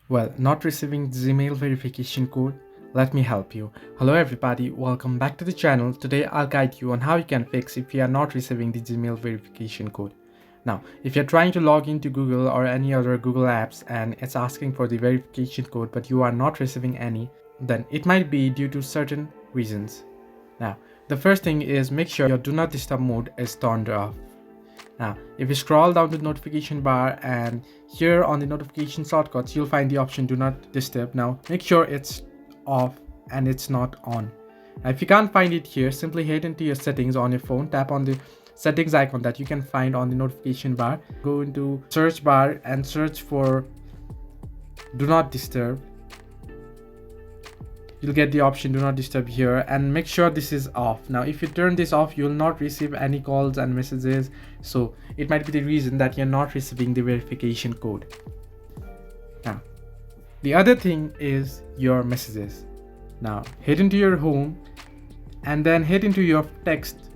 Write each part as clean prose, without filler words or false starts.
Well, not receiving the Gmail verification code? Let me help you. Hello everybody, welcome back to the channel. Today I'll guide you on how you can fix if you are not receiving the Gmail verification code. Now, if you're trying to log into Google or any other Google apps and it's asking for the verification code but you are not receiving any, then it might be due to certain reasons. Now, the first thing is make sure your do not disturb mode is turned off. Now, if you scroll down the notification bar and here on the notification shortcuts, you'll find the option do not disturb. Now, make sure it's off and it's not on. Now, if you can't find it here, simply head into your settings on your phone, tap on the settings icon that you can find on the notification bar. Go into search bar and search for do not disturb. You'll get the option do not disturb here and make sure this is off. Now if you turn this off, you'll not receive any calls and messages, so it might be the reason that you're not receiving the verification code. Now the other thing is your messages. Now head into your home and then head into your text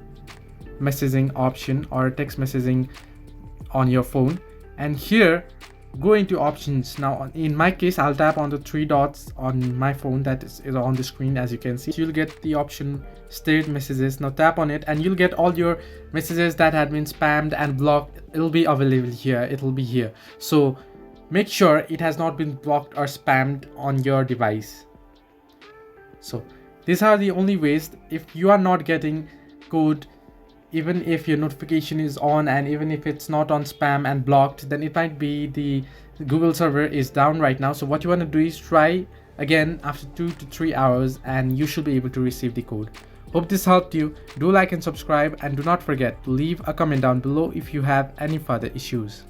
messaging option or text messaging on your phone, and here go into options. Now in my case, I'll tap on the three dots on my phone that is on the screen. As you can see, you'll get the option saved messages. Now tap on it and you'll get all your messages that had been spammed and blocked. It'll be available here, it'll be here, so make sure it has not been blocked or spammed on your device. So these are the only ways. If you are not getting code, even if your notification is on and even if it's not on spam and blocked, then it might be the Google server is down right now. So what you want to do is try again after 2 to 3 hours and you should be able to receive the code. Hope this helped you. Do like and subscribe, and do not forget to leave a comment down below if you have any further issues.